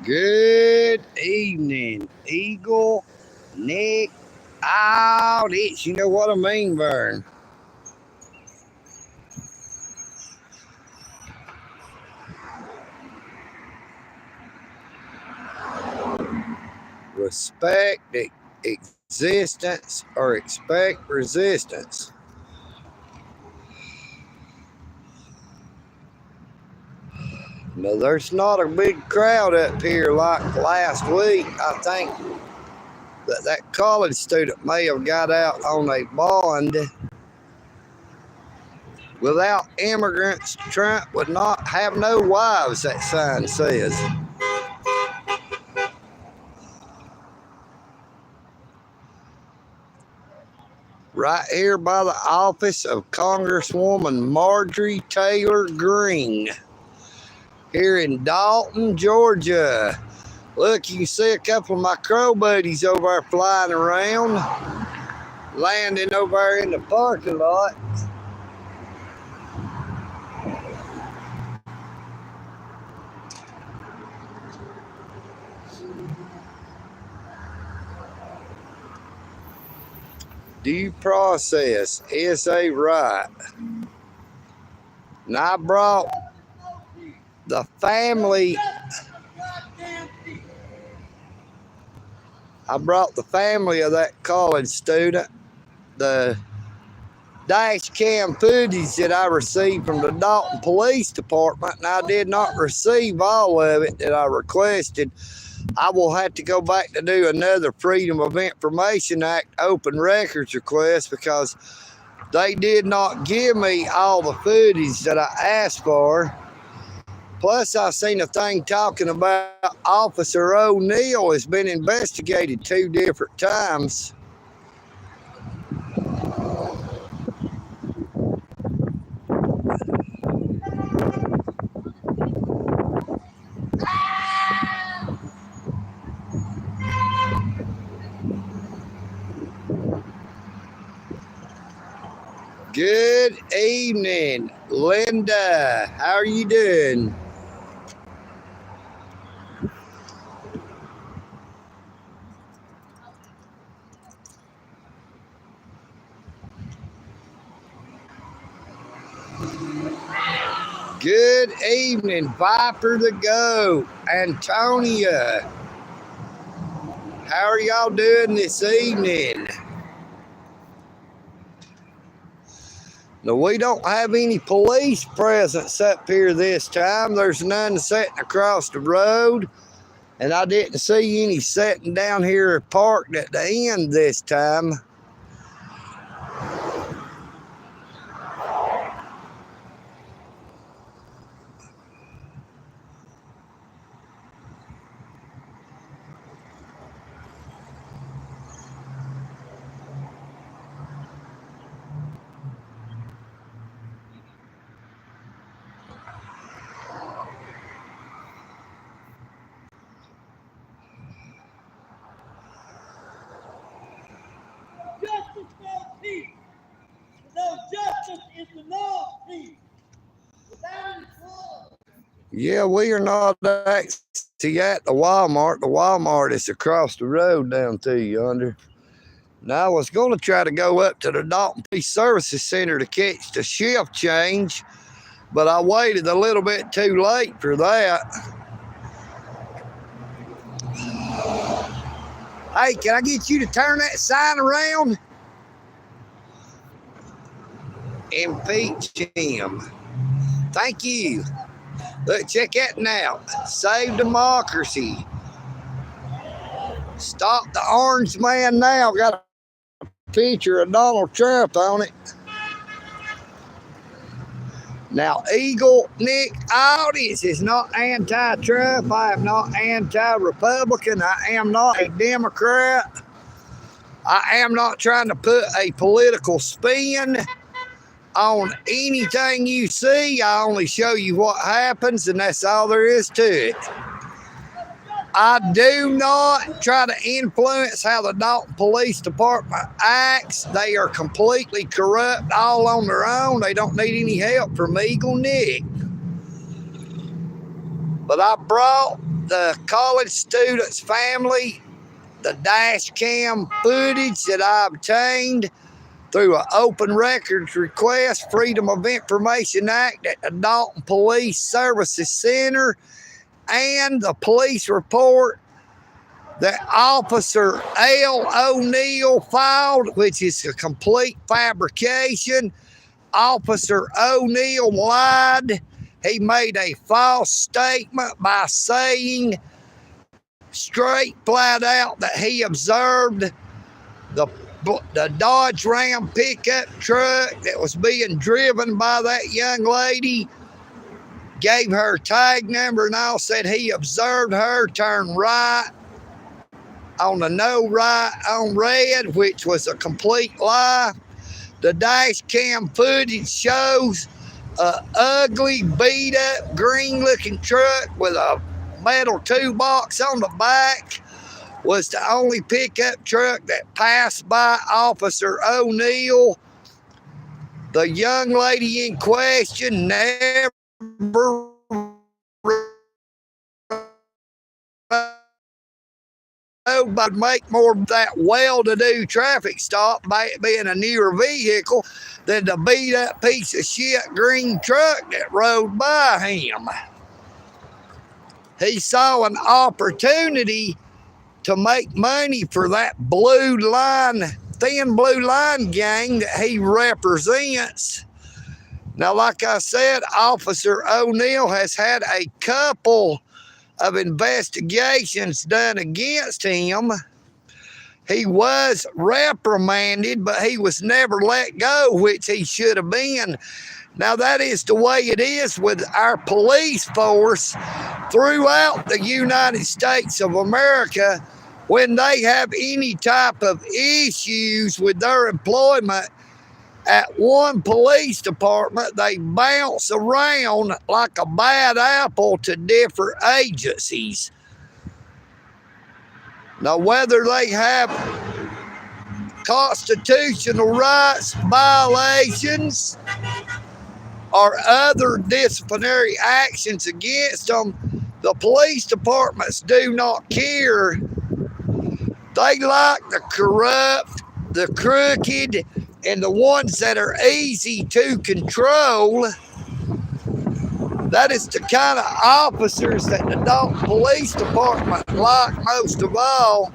Good evening, Eagle, Nick, out it. You know what I mean, Vern? Respect existence or expect resistance. Now, there's not a big crowd up here like last week. I think that college student may have got out on a bond. Without immigrants, Trump would not have no wives, that sign says. Right here by the office of Congresswoman Marjorie Taylor Greene, here in Dalton, Georgia. Look, you can see a couple of my crow buddies over there flying around, landing over there in the parking lot. Due process is a right. And I brought the family. I brought the family of that college student the dash cam footage that I received from the Dalton Police Department, and I did not receive all of it that I requested. I will have to go back to do another Freedom of Information Act open records request because they did not give me all the footage that I asked for. Plus, I seen a thing talking about Officer O'Neill has been investigated 2 different times. Good evening, Linda. How are you doing? Good evening, Viper the Goat, Antonia. How are y'all doing this evening? Now, we don't have any police presence up here this time. There's none sitting across the road, and I didn't see any sitting down here parked at the end this time. Justice for peace. Without justice is the no peace. Without employment. Yeah, we are not actually at the Walmart. The Walmart is across the road down to yonder. Now, I was going to try to go up to the Dalton Police Services Center to catch the shift change, but I waited a little bit too late for that. Hey, can I get you to turn that sign around? Impeach him. Thank you. Look, check that now. Save democracy. Stop the orange man now. Got a picture of Donald Trump on it. Now, EagleNick audience is not anti-Trump. I am not anti-Republican. I am not a Democrat. I am not trying to put a political spin on anything you see. I only show you what happens, and that's all there is to it. I do not try to influence how the Dalton Police Department acts. They are completely corrupt all on their own. They don't need any help from EagleNick. But I brought the college student's family the dash cam footage that I obtained through an open records request, Freedom of Information Act at the Dalton Police Services Center, and the police report that Officer L. O'Neill filed, which is a complete fabrication. Officer O'Neill lied. He made a false statement by saying straight flat out that he observed the Dodge Ram pickup truck that was being driven by that young lady, gave her tag number and all, said he observed her turn right on the no right on red, which was a complete lie. The dash cam footage shows an ugly, beat up, green looking truck with a metal toolbox on the back. Was the only pickup truck that passed by Officer O'Neill. The young lady in question never would make more of that well-to-do traffic stop by it being a newer vehicle than the beat-up piece of shit green truck that rode by him. He saw an opportunity to make money for that thin blue line gang that he represents. Now, like I said, Officer O'Neill has had a couple of investigations done against him. He was reprimanded, but he was never let go, which he should have been. Now, that is the way it is with our police force throughout the United States of America. When they have any type of issues with their employment at one police department, they bounce around like a bad apple to different agencies. Now, whether they have constitutional rights violations or other disciplinary actions against them, the police departments do not care. They like the corrupt, the crooked, and the ones that are easy to control. That is the kind of officers that the Dalton Police Department like most of all.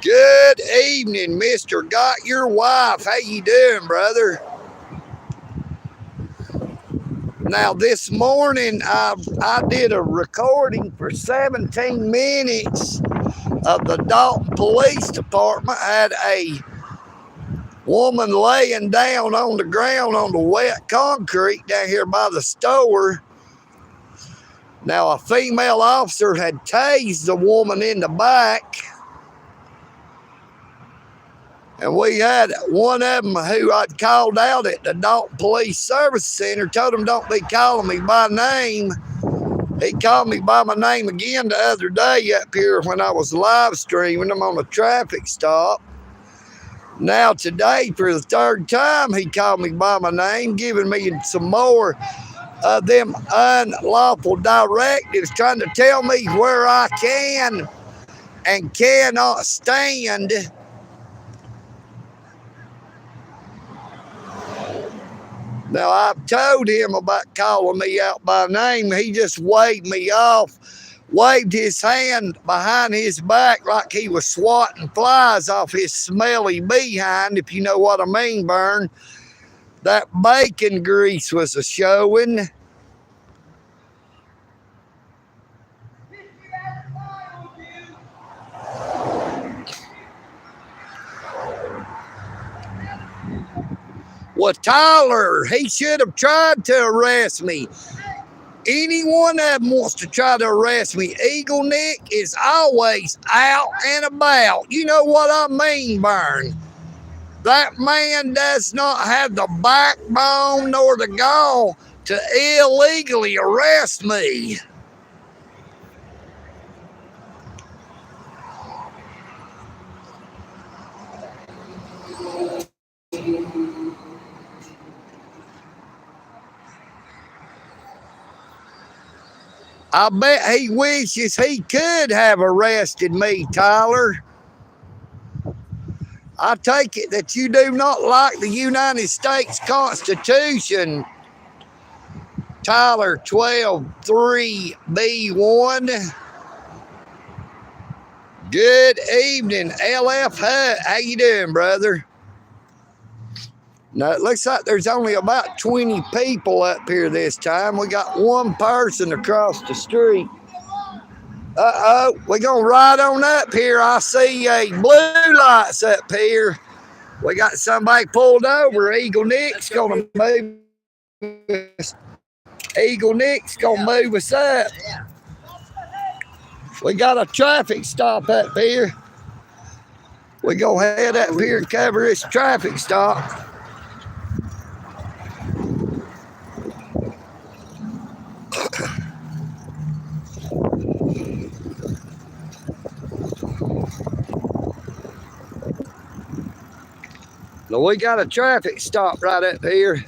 Good evening, Mr. Got Your Wife. How you doing, brother? Now, this morning, I did a recording for 17 minutes of the Dalton Police Department. I had a woman laying down on the ground on the wet concrete down here by the store. Now, a female officer had tased the woman in the back. And we had one of them who I'd called out at the Dalton Police Service Center, told him don't be calling me by name. He called me by my name again the other day up here when I was live streaming him on a traffic stop. Now today, for the third time, he called me by my name, giving me some more of them unlawful directives, trying to tell me where I can and cannot stand. Now, I've told him about calling me out by name. He just waved me off, waved his hand behind his back like he was swatting flies off his smelly behind, if you know what I mean, Vern. That bacon grease was a showing. Well, Tyler, he should have tried to arrest me. Any one of them wants to try to arrest me. EagleNick is always out and about. You know what I mean, Vern. That man does not have the backbone nor the gall to illegally arrest me. I bet he wishes he could have arrested me, Tyler. I take it that you do not like the United States Constitution, Tyler 123B1. Good evening, LF Hut. How you doing, brother? Now, it looks like there's only about 20 people up here this time. We got one person across the street. Uh-oh, we're going to ride on up here. I see a blue lights up here. We got somebody pulled over. EagleNick's going to move us. EagleNick's going to move us up. We got a traffic stop up here. We're going to head up here and cover this traffic stop. Now we got a traffic stop right up here.